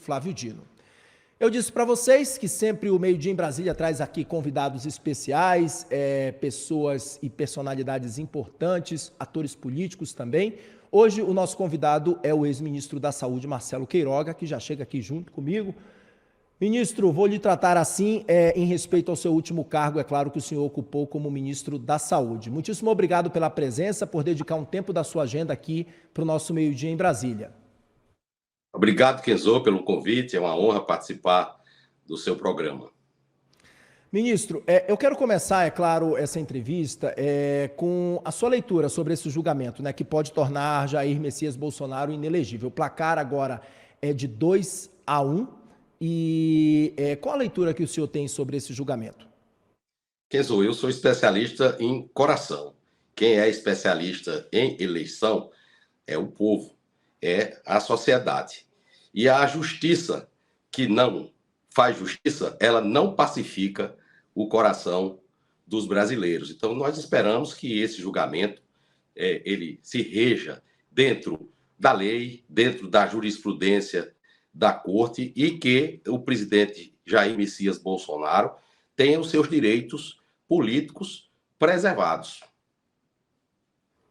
Flávio Dino. Eu disse para vocês que sempre o Meio Dia em Brasília traz aqui convidados especiais, pessoas e personalidades importantes, atores políticos também. Hoje o nosso convidado é o ex-ministro da Saúde, Marcelo Queiroga, que já chega aqui junto comigo. Ministro, vou lhe tratar assim em respeito ao seu último cargo, é claro, que o senhor ocupou como ministro da Saúde. Muitíssimo obrigado pela presença, por dedicar um tempo da sua agenda aqui para o nosso Meio Dia em Brasília. Obrigado, Kenzo, pelo convite. É uma honra participar do seu programa. Ministro, eu quero começar, é claro, essa entrevista com a sua leitura sobre esse julgamento, né, que pode tornar Jair Messias Bolsonaro inelegível. O placar agora é de 2-1. E qual a leitura que o senhor tem sobre esse julgamento? Kenzo, eu sou especialista em coração. Quem é especialista em eleição é o povo, é a sociedade. E a justiça que não faz justiça, ela não pacifica o coração dos brasileiros. Então, nós esperamos que esse julgamento ele se reja dentro da lei, dentro da jurisprudência da Corte, e que o presidente Jair Messias Bolsonaro tenha os seus direitos políticos preservados.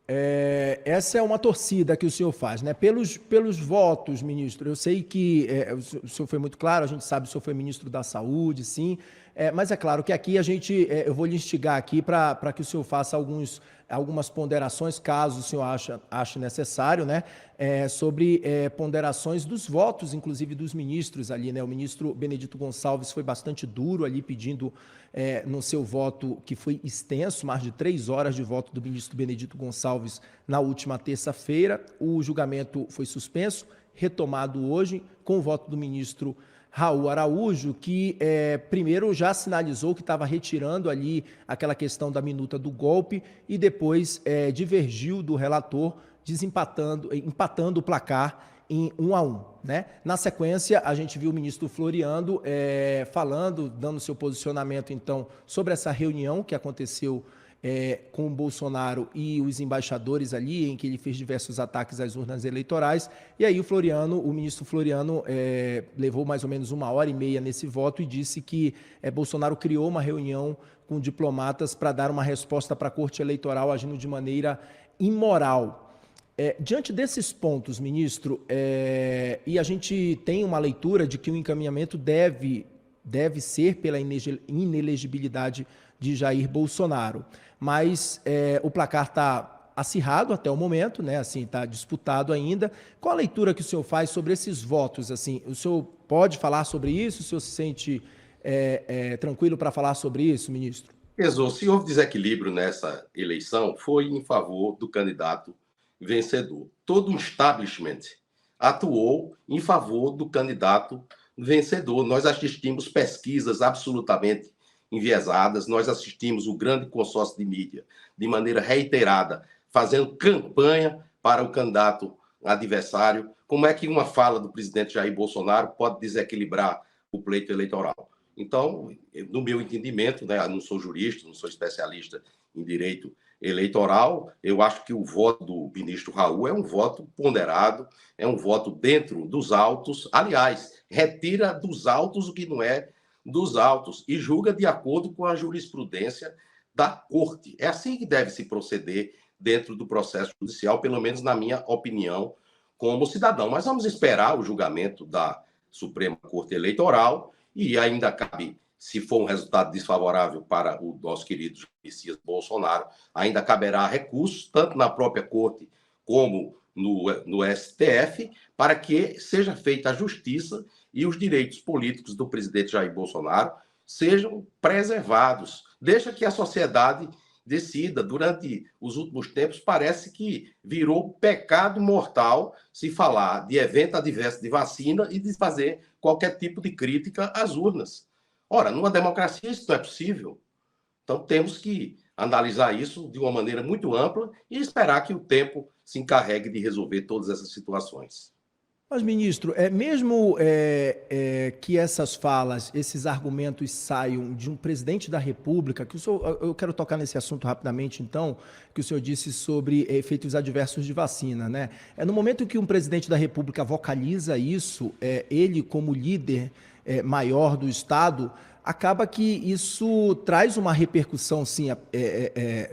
Essa é uma torcida que o senhor faz, né? Pelos votos, ministro. Eu sei que o senhor foi muito claro, a gente sabe que o senhor foi ministro da Saúde, sim. Mas é claro que aqui eu vou lhe instigar aqui para que o senhor faça algumas ponderações, caso o senhor ache necessário, né? Sobre ponderações dos votos, inclusive dos ministros ali, né? O ministro Benedito Gonçalves foi bastante duro ali, pedindo no seu voto, que foi extenso, mais de 3 horas de voto do ministro Benedito Gonçalves na última terça-feira. O julgamento foi suspenso, retomado hoje, com o voto do ministro Raul Araújo, que primeiro já sinalizou que estava retirando ali aquela questão da minuta do golpe e depois divergiu do relator, empatando o placar em 1-1, né? Na sequência, a gente viu o ministro Floriano falando, dando seu posicionamento, então, sobre essa reunião que aconteceu com o Bolsonaro e os embaixadores ali, em que ele fez diversos ataques às urnas eleitorais. E aí o ministro Floriano levou mais ou menos 1h30 nesse voto e disse que Bolsonaro criou uma reunião com diplomatas para dar uma resposta para a Corte Eleitoral agindo de maneira imoral. Diante desses pontos, ministro, e a gente tem uma leitura de que o encaminhamento deve ser pela inelegibilidade de Jair Bolsonaro, mas o placar está acirrado até o momento, né? Assim, está disputado ainda. Qual a leitura que o senhor faz sobre esses votos? Assim, o senhor pode falar sobre isso? O senhor se sente tranquilo para falar sobre isso, ministro? Kenzo, se houve desequilíbrio nessa eleição, foi em favor do candidato vencedor. Todo o establishment atuou em favor do candidato vencedor. Nós assistimos pesquisas absolutamente enviesadas, nós assistimos o grande consórcio de mídia, de maneira reiterada, fazendo campanha para o candidato adversário. Como é que uma fala do presidente Jair Bolsonaro pode desequilibrar o pleito eleitoral? Então, no meu entendimento, né, eu não sou jurista, não sou especialista em direito eleitoral, eu acho que o voto do ministro Raul é um voto ponderado, é um voto dentro dos autos. Aliás, retira dos autos o que não é dos autos e julga de acordo com a jurisprudência da Corte. É assim que deve se proceder dentro do processo judicial, pelo menos na minha opinião, como cidadão. Mas vamos esperar o julgamento da Suprema Corte Eleitoral e ainda cabe, se for um resultado desfavorável para o nosso querido Messias Bolsonaro, ainda caberá recurso, tanto na própria Corte como no STF, para que seja feita a justiça e os direitos políticos do presidente Jair Bolsonaro sejam preservados. Deixa que a sociedade decida. Durante os últimos tempos, parece que virou pecado mortal se falar de evento adverso de vacina e de fazer qualquer tipo de crítica às urnas. Ora, numa democracia isso não é possível. Então temos que analisar isso de uma maneira muito ampla e esperar que o tempo se encarregue de resolver todas essas situações. Mas, ministro, mesmo que essas falas, esses argumentos saiam de um presidente da República, que o senhor, eu quero tocar nesse assunto rapidamente, então, que o senhor disse sobre efeitos adversos de vacina, né? No momento que um presidente da República vocaliza isso, ele como líder maior do Estado, acaba que isso traz uma repercussão, sim,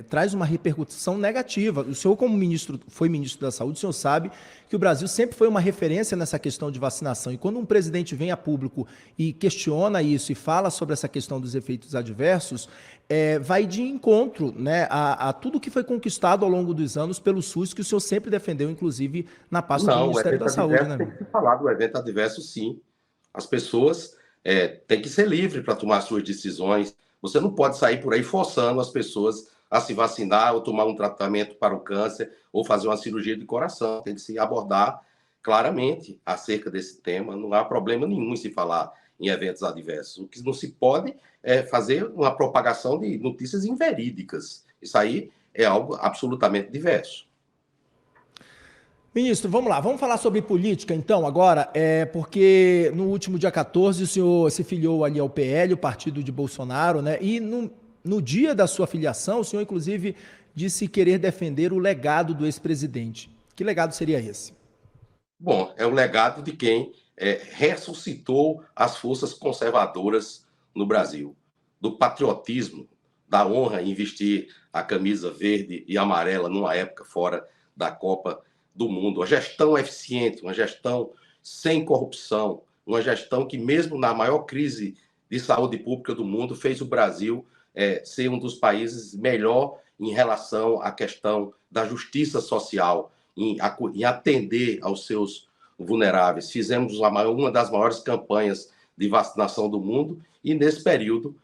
traz uma repercussão negativa. O senhor, como ministro, foi ministro da Saúde, o senhor sabe que o Brasil sempre foi uma referência nessa questão de vacinação. E quando um presidente vem a público e questiona isso e fala sobre essa questão dos efeitos adversos, vai de encontro, né, a tudo que foi conquistado ao longo dos anos pelo SUS, que o senhor sempre defendeu, inclusive, na pasta do Não, o Ministério evento da Saúde, adverso né? tem que se falar do evento adverso, sim. As pessoas têm que ser livres para tomar suas decisões. Você não pode sair por aí forçando as pessoas a se vacinar ou tomar um tratamento para o câncer ou fazer uma cirurgia de coração. Tem que se abordar claramente acerca desse tema. Não há problema nenhum em se falar em eventos adversos. O que não se pode é fazer uma propagação de notícias inverídicas. Isso aí é algo absolutamente diverso. Ministro, vamos lá, vamos falar sobre política então agora, porque no último dia 14 o senhor se filiou ali ao PL, o partido de Bolsonaro, né? E no dia da sua filiação, o senhor inclusive disse querer defender o legado do ex-presidente. Que legado seria esse? Bom, é o legado de quem ressuscitou as forças conservadoras no Brasil, do patriotismo, da honra em vestir a camisa verde e amarela numa época fora da Copa do Mundo. A gestão eficiente, uma gestão sem corrupção, uma gestão que, mesmo na maior crise de saúde pública do mundo, fez o Brasil ser um dos países melhor em relação à questão da justiça social, em atender aos seus vulneráveis. Fizemos uma das maiores campanhas de vacinação do mundo e, nesse período,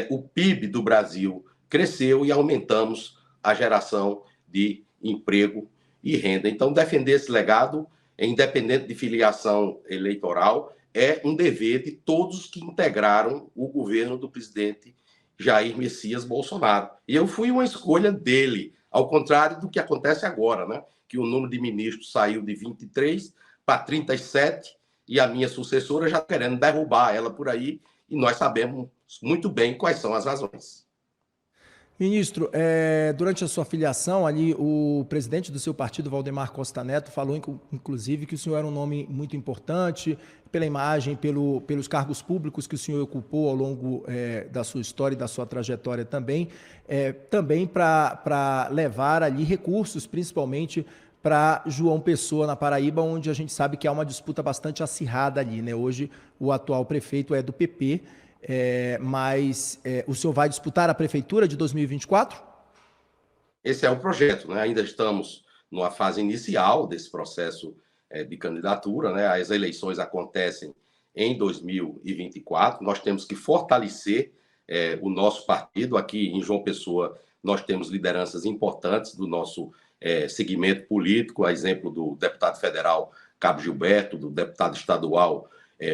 o PIB do Brasil cresceu e aumentamos a geração de emprego e renda. Então, defender esse legado, independente de filiação eleitoral, é um dever de todos que integraram o governo do presidente Jair Messias Bolsonaro. E eu fui uma escolha dele, ao contrário do que acontece agora, né? Que o número de ministros saiu de 23 para 37 e a minha sucessora já querendo derrubar ela por aí, e nós sabemos muito bem quais são as razões. Ministro, durante a sua filiação ali, o presidente do seu partido, Valdemar Costa Neto, falou, inclusive, que o senhor era um nome muito importante pela imagem, pelos cargos públicos que o senhor ocupou ao longo da sua história e da sua trajetória também, também para levar ali recursos, principalmente para João Pessoa, na Paraíba, onde a gente sabe que há uma disputa bastante acirrada ali, né? Hoje, o atual prefeito é do PP, mas o senhor vai disputar a prefeitura de 2024? Esse é o projeto, né? Ainda estamos numa fase inicial desse processo de candidatura, né? As eleições acontecem em 2024. Nós temos que fortalecer o nosso partido. Aqui em João Pessoa, nós temos lideranças importantes do nosso segmento político, a exemplo do deputado federal Cabo Gilberto, do deputado estadual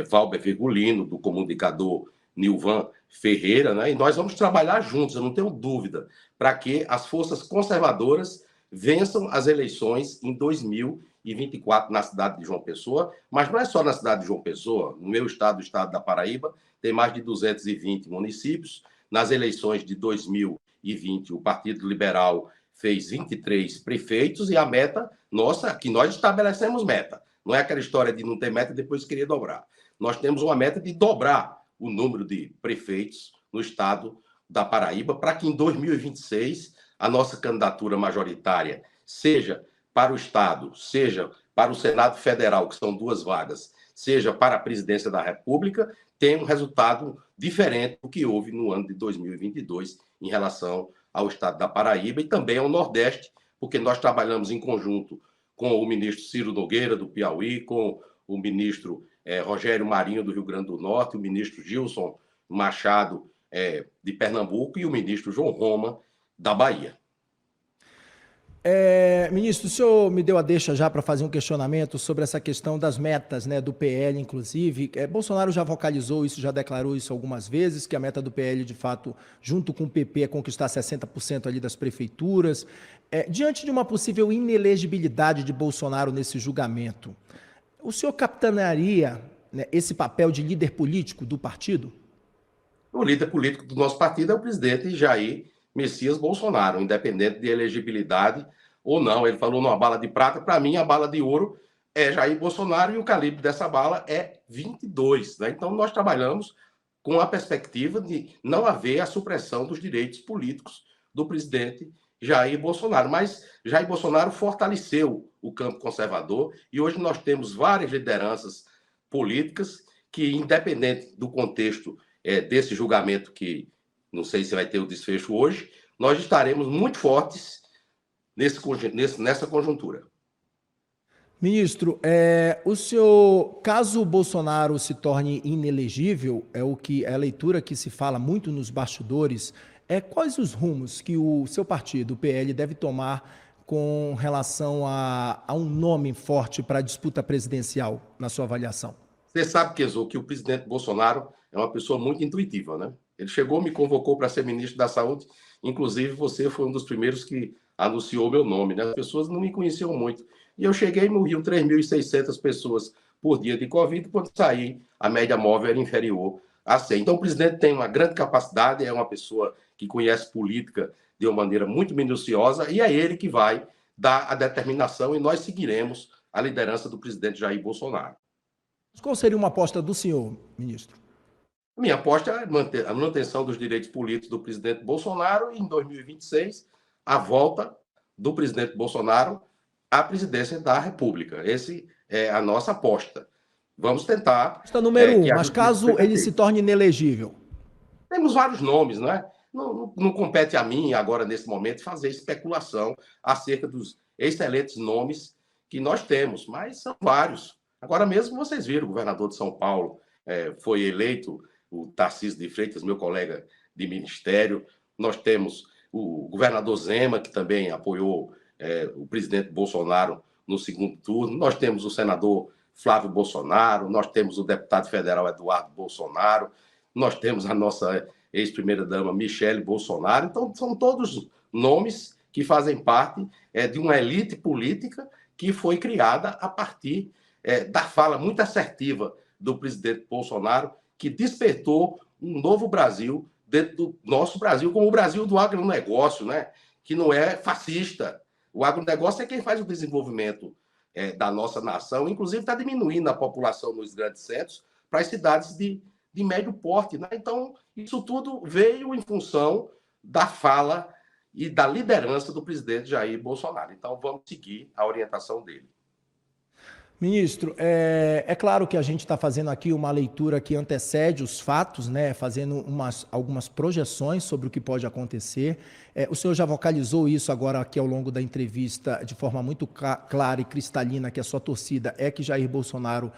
Valber Virgulino, do comunicador Nilvan Ferreira, né? E nós vamos trabalhar juntos, eu não tenho dúvida, para que as forças conservadoras vençam as eleições em 2024 na cidade de João Pessoa, mas não é só na cidade de João Pessoa, no meu estado, o estado da Paraíba, tem mais de 220 municípios. Nas eleições de 2020, o Partido Liberal fez 23 prefeitos e a meta nossa, que nós estabelecemos meta, não é aquela história de não ter meta e depois querer dobrar. Nós temos uma meta de dobrar o número de prefeitos no estado da Paraíba, para que em 2026 a nossa candidatura majoritária, seja para o estado, seja para o Senado Federal, que são 2 vagas, seja para a presidência da República, tenha um resultado diferente do que houve no ano de 2022 em relação ao estado da Paraíba e também ao Nordeste, porque nós trabalhamos em conjunto com o ministro Ciro Nogueira, do Piauí, com o ministro Rogério Marinho, do Rio Grande do Norte, o ministro Gilson Machado, de Pernambuco, e o ministro João Roma, da Bahia. Ministro, o senhor me deu a deixa já para fazer um questionamento sobre essa questão das metas, né, do PL, inclusive. Bolsonaro já vocalizou isso, já declarou isso algumas vezes, que a meta do PL, de fato, junto com o PP, é conquistar 60% ali das prefeituras. Diante de uma possível inelegibilidade de Bolsonaro nesse julgamento, O senhor capitanearia, né, esse papel de líder político do partido? O líder político do nosso partido é o presidente Jair Messias Bolsonaro, independente de elegibilidade ou não. Ele falou numa bala de prata, para mim a bala de ouro é Jair Bolsonaro e o calibre dessa bala é 22. Né? Então nós trabalhamos com a perspectiva de não haver a supressão dos direitos políticos do presidente Jair Bolsonaro. Mas Jair Bolsonaro fortaleceu o campo conservador e hoje nós temos várias lideranças políticas que, independente do contexto desse julgamento, que não sei se vai ter o desfecho hoje, nós estaremos muito fortes nessa conjuntura. Ministro, o senhor, caso o Bolsonaro se torne inelegível, é a leitura que se fala muito nos bastidores, quais os rumos que o seu partido, o PL, deve tomar com relação a um nome forte para a disputa presidencial, na sua avaliação? Você sabe, Kezo, que o presidente Bolsonaro é uma pessoa muito intuitiva, né? Ele chegou, me convocou para ser ministro da Saúde, inclusive você foi um dos primeiros que anunciou meu nome, né? As pessoas não me conheciam muito. E eu cheguei e morriam 3.600 pessoas por dia de Covid, quando saí, a média móvel era inferior a 100. Então, o presidente tem uma grande capacidade, é uma pessoa que conhece política de uma maneira muito minuciosa, e é ele que vai dar a determinação, e nós seguiremos a liderança do presidente Jair Bolsonaro. Qual seria uma aposta do senhor, ministro? Minha aposta é a manutenção dos direitos políticos do presidente Bolsonaro e, em 2026, a volta do presidente Bolsonaro à presidência da República. Essa é a nossa aposta. Vamos tentar... Está número mas caso ele se torne inelegível? Temos vários nomes, né? Não compete a mim, agora, nesse momento, fazer especulação acerca dos excelentes nomes que nós temos, mas são vários. Agora mesmo vocês viram, o governador de São Paulo foi eleito, o Tarcísio de Freitas, meu colega de ministério. Nós temos o governador Zema, que também apoiou o presidente Bolsonaro no segundo turno. Nós temos o senador Flávio Bolsonaro, nós temos o deputado federal Eduardo Bolsonaro, nós temos a nossa ex-primeira-dama Michele Bolsonaro. Então, são todos nomes que fazem parte de uma elite política que foi criada a partir da fala muito assertiva do presidente Bolsonaro, que despertou um novo Brasil dentro do nosso Brasil, como o Brasil do agronegócio, né? Que não é fascista. O agronegócio é quem faz o desenvolvimento da nossa nação, inclusive está diminuindo a população nos grandes centros para as cidades de médio porte. Né? Então, isso tudo veio em função da fala e da liderança do presidente Jair Bolsonaro. Então, vamos seguir a orientação dele. Ministro, é claro que a gente está fazendo aqui uma leitura que antecede os fatos, né, fazendo algumas projeções sobre o que pode acontecer. O senhor já vocalizou isso agora aqui ao longo da entrevista de forma muito clara e cristalina, que a sua torcida é que Jair Bolsonaro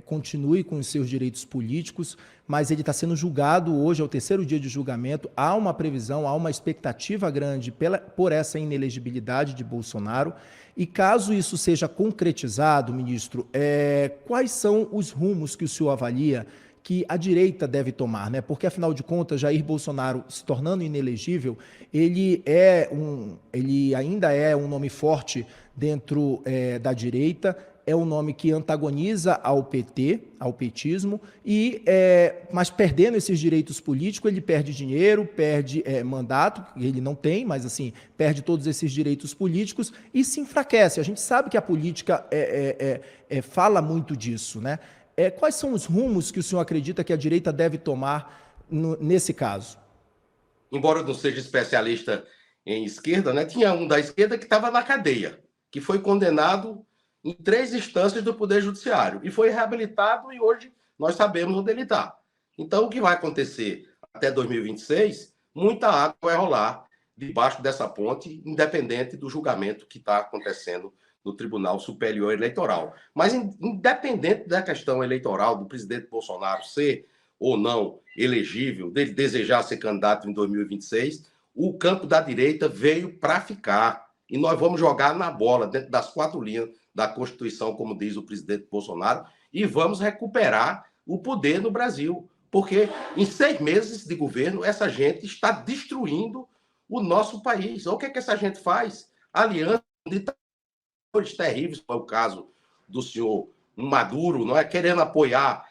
continue com os seus direitos políticos, mas ele está sendo julgado hoje, é o terceiro dia de julgamento. Há uma previsão, há uma expectativa grande por essa inelegibilidade de Bolsonaro. E caso isso seja concretizado, ministro, quais são os rumos que o senhor avalia que a direita deve tomar, né? Porque, afinal de contas, Jair Bolsonaro, se tornando inelegível, ele ainda é um nome forte dentro da direita, é um nome que antagoniza ao PT, ao petismo, mas perdendo esses direitos políticos, ele perde dinheiro, perde mandato, ele não tem, mas assim, perde todos esses direitos políticos e se enfraquece. A gente sabe que a política fala muito disso, né? Quais são os rumos que o senhor acredita que a direita deve tomar nesse caso? Embora eu não seja especialista em esquerda, né, tinha um da esquerda que estava na cadeia, que foi condenado em 3 instâncias do Poder Judiciário e foi reabilitado, e hoje nós sabemos onde ele está. Então, o que vai acontecer até 2026, muita água vai rolar debaixo dessa ponte, independente do julgamento que está acontecendo no Tribunal Superior Eleitoral. Mas, independente da questão eleitoral, do presidente Bolsonaro ser ou não elegível, dele desejar ser candidato em 2026, o campo da direita veio para ficar. E nós vamos jogar na bola, dentro das 4 linhas da Constituição, como diz o presidente Bolsonaro, e vamos recuperar o poder no Brasil. Porque em 6 meses de governo, essa gente está destruindo o nosso país. O que é que essa gente faz? Aliança de terríveis, foi o caso do senhor um Maduro, não é, querendo apoiar,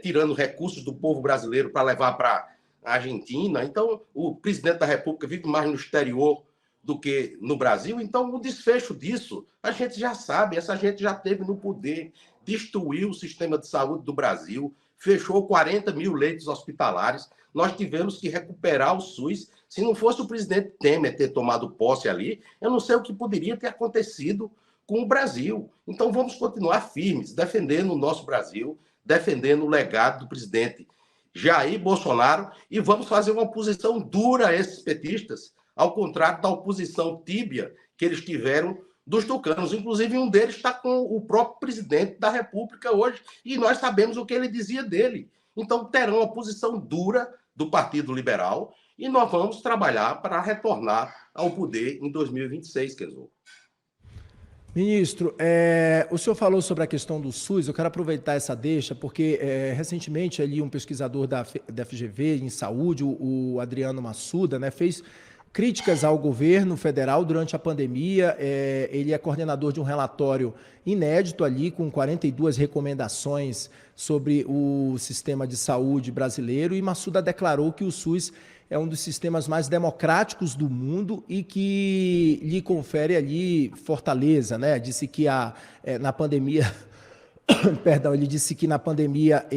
tirando recursos do povo brasileiro para levar para a Argentina. Então, o presidente da República vive mais no exterior do que no Brasil. Então, o desfecho disso, a gente já sabe, essa gente já teve no poder, destruiu o sistema de saúde do Brasil, fechou 40 mil leitos hospitalares, nós tivemos que recuperar o SUS. Se não fosse o presidente Temer ter tomado posse ali, eu não sei o que poderia ter acontecido com o Brasil. Então, vamos continuar firmes, defendendo o nosso Brasil, defendendo o legado do presidente Jair Bolsonaro, e vamos fazer uma oposição dura a esses petistas, ao contrário da oposição tíbia que eles tiveram dos tucanos. Inclusive, um deles está com o próprio presidente da República hoje, e nós sabemos o que ele dizia dele. Então, terão uma posição dura do Partido Liberal, e nós vamos trabalhar para retornar ao poder em 2026, Kenzo. Ministro, o senhor falou sobre a questão do SUS, eu quero aproveitar essa deixa, porque recentemente ali um pesquisador da FGV em saúde, o Adriano Massuda, né, fez críticas ao governo federal durante a pandemia. Ele é coordenador de um relatório inédito ali, com 42 recomendações sobre o sistema de saúde brasileiro, e Massuda declarou que o SUS é um dos sistemas mais democráticos do mundo e que lhe confere ali fortaleza, né? Disse que na pandemia, perdão, ele disse que na pandemia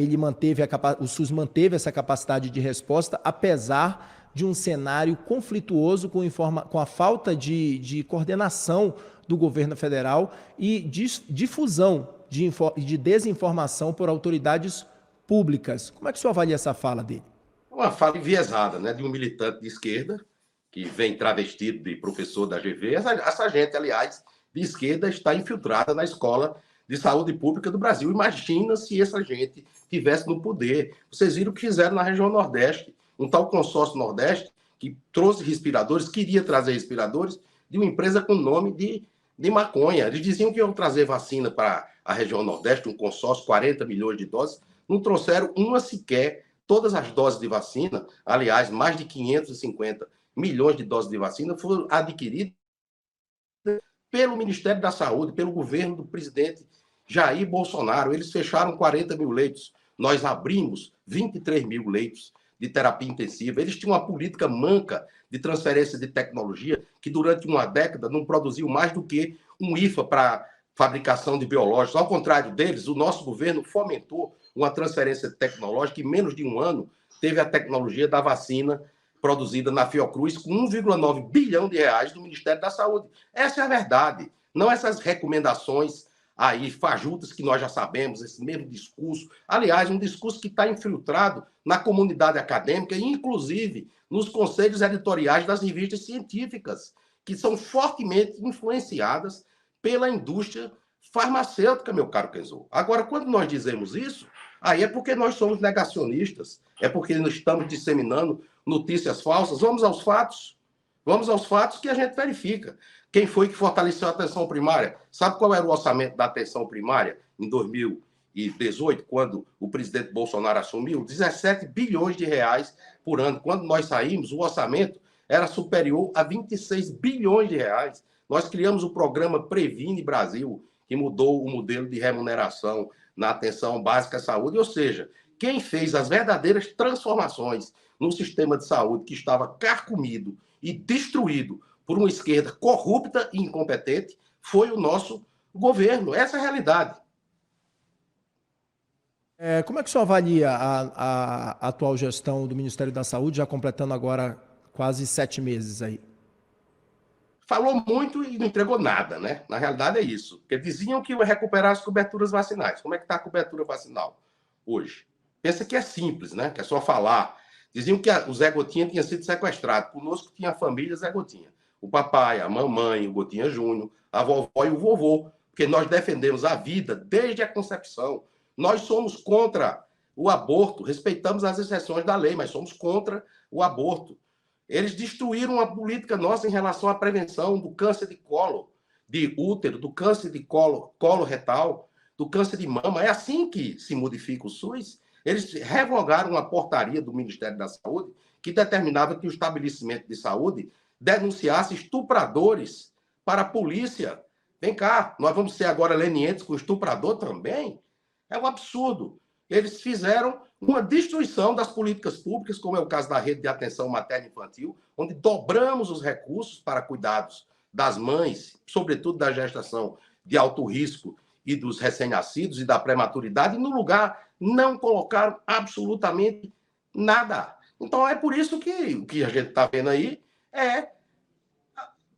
o SUS manteve essa capacidade de resposta, apesar de um cenário conflituoso com a falta de coordenação do governo federal e difusão de desinformação por autoridades públicas. Como é que o senhor avalia essa fala dele? Uma fala enviesada, né, de um militante de esquerda que vem travestido de professor da GV. Essa gente, aliás, de esquerda está infiltrada na Escola de Saúde Pública do Brasil. Imagina se essa gente tivesse no poder. Vocês viram o que fizeram na região Nordeste, um tal consórcio Nordeste que trouxe respiradores, queria trazer respiradores de uma empresa com nome de maconha. Eles diziam que iam trazer vacina para a região Nordeste, um consórcio, 40 milhões de doses, não trouxeram uma sequer. Todas as doses de vacina, aliás, mais de 550 milhões de doses de vacina foram adquiridas pelo Ministério da Saúde, pelo governo do presidente Jair Bolsonaro. Eles fecharam 40 mil leitos. Nós abrimos 23 mil leitos de terapia intensiva. Eles tinham uma política manca de transferência de tecnologia que durante uma década não produziu mais do que um IFA para fabricação de biológicos. Ao contrário deles, o nosso governo fomentou uma transferência tecnológica. Em menos de um ano teve a tecnologia da vacina produzida na Fiocruz com 1,9 bilhão de reais do Ministério da Saúde. Essa é a verdade, não essas recomendações aí fajutas que nós já sabemos, esse mesmo discurso. Aliás, um discurso que está infiltrado na comunidade acadêmica e, inclusive, nos conselhos editoriais das revistas científicas, que são fortemente influenciadas pela indústria farmacêutica, meu caro Kenzo. Agora, quando nós dizemos isso, aí é porque nós somos negacionistas, é porque nós estamos disseminando notícias falsas. Vamos aos fatos que a gente verifica. Quem foi que fortaleceu a atenção primária? Sabe qual era o orçamento da atenção primária em 2018, quando o presidente Bolsonaro assumiu? 17 bilhões de reais por ano. Quando nós saímos, o orçamento era superior a 26 bilhões de reais. Nós criamos o programa Previne Brasil, que mudou o modelo de remuneração na atenção básica à saúde. Ou seja, quem fez as verdadeiras transformações no sistema de saúde que estava carcomido e destruído por uma esquerda corrupta e incompetente foi o nosso governo. Essa é a realidade. Como é que o senhor avalia a atual gestão do Ministério da Saúde, já completando agora quase 7 meses aí? Falou muito e não entregou nada, né? Na realidade é isso. Porque diziam que ia recuperar as coberturas vacinais. Como é que está a cobertura vacinal hoje? Pensa que é simples, né? Que é só falar. Diziam que o Zé Gotinha tinha sido sequestrado. Conosco tinha a família Zé Gotinha. O papai, a mamãe, o Gotinha Júnior, a vovó e o vovô. Porque nós defendemos a vida desde a concepção. Nós somos contra o aborto. Respeitamos as exceções da lei, mas somos contra o aborto. Eles destruíram a política nossa em relação à prevenção do câncer de colo, de útero, do câncer de colo retal, do câncer de mama. É assim que se modifica o SUS. Eles revogaram uma portaria do Ministério da Saúde que determinava que o estabelecimento de saúde denunciasse estupradores para a polícia. Vem cá, nós vamos ser agora lenientes com estuprador também? É um absurdo. Eles fizeram uma destruição das políticas públicas, como é o caso da rede de atenção materna e infantil, onde dobramos os recursos para cuidados das mães, sobretudo da gestação de alto risco e dos recém-nascidos e da prematuridade, e no lugar não colocaram absolutamente nada. Então é por isso que o que a gente está vendo aí é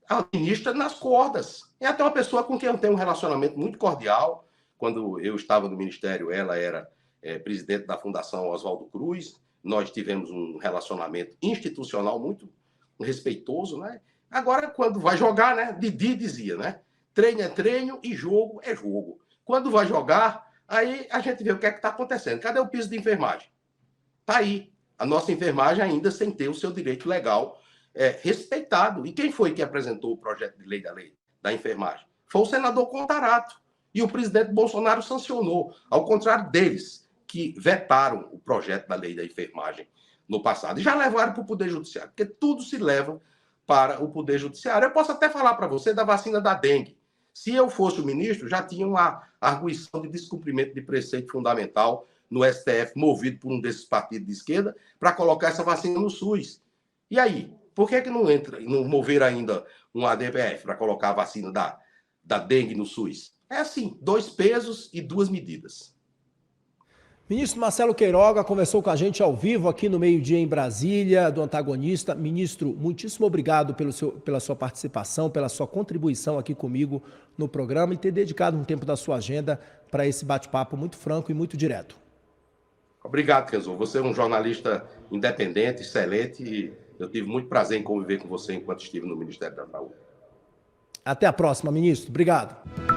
a ministra nas cordas. É até uma pessoa com quem eu tenho um relacionamento muito cordial. Quando eu estava no Ministério, ela era presidente da Fundação Oswaldo Cruz. Nós tivemos um relacionamento institucional muito respeitoso, né? Agora, quando vai jogar, né? Didi dizia, né? Treino é treino e jogo é jogo. Quando vai jogar, aí a gente vê o que é que está acontecendo. Cadê o piso de enfermagem? Está aí. A nossa enfermagem ainda sem ter o seu direito legal respeitado. E quem foi que apresentou o projeto de lei da enfermagem? Foi o senador Contarato. E o presidente Bolsonaro sancionou, ao contrário deles, que vetaram o projeto da lei da enfermagem no passado. E já levaram para o Poder Judiciário, porque tudo se leva para o Poder Judiciário. Eu posso até falar para você da vacina da dengue. Se eu fosse o ministro, já tinha uma arguição de descumprimento de preceito fundamental no STF, movido por um desses partidos de esquerda, para colocar essa vacina no SUS. E aí? Por que não mover ainda um ADPF para colocar a vacina da dengue no SUS? É assim, 2 pesos e 2 medidas. Ministro Marcelo Queiroga conversou com a gente ao vivo aqui no Meio-Dia em Brasília, do Antagonista. Ministro, muitíssimo obrigado pela sua participação, pela sua contribuição aqui comigo no programa e ter dedicado um tempo da sua agenda para esse bate-papo muito franco e muito direto. Obrigado, Kenzo. Você é um jornalista independente, excelente, e eu tive muito prazer em conviver com você enquanto estive no Ministério da Saúde. Até a próxima, ministro. Obrigado.